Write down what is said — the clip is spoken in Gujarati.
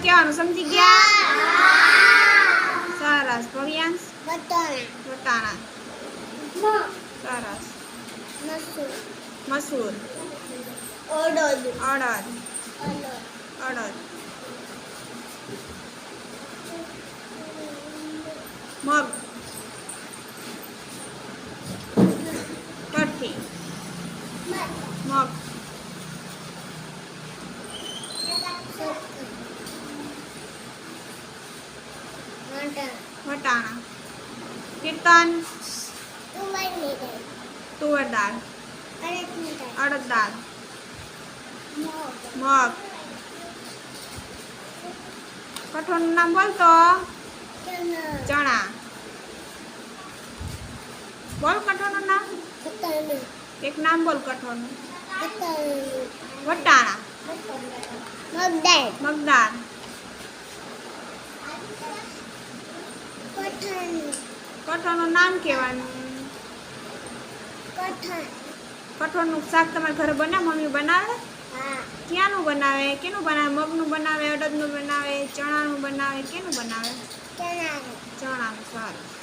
કહેવાનું સમજી ગયા? સરસ. ભવ્યાંશ? વટાણા. સરસ. મસૂર. અડદ. મગ. કઠી. મગ. વટાણા. કીર્તન? તુવર દાળ. અડદ દાળ. મગ. કઠોળનું નામ બોલતો. ચણા. બોલ કઠોળનું નામ. એક નામ બોલ કઠોળનું. વટાણા. મગદાળ. કઠોળનું નામ કહેવાનું. કઠોળનું શાક તમારા ઘરે બનાવે? મમ્મી બનાવે? ક્યાંનું બનાવે? કેનું બનાવે? મગનું બનાવે? અડદનું બનાવે? ચણાનું બનાવે? કેનું બનાવે? ચણાનું. સારું.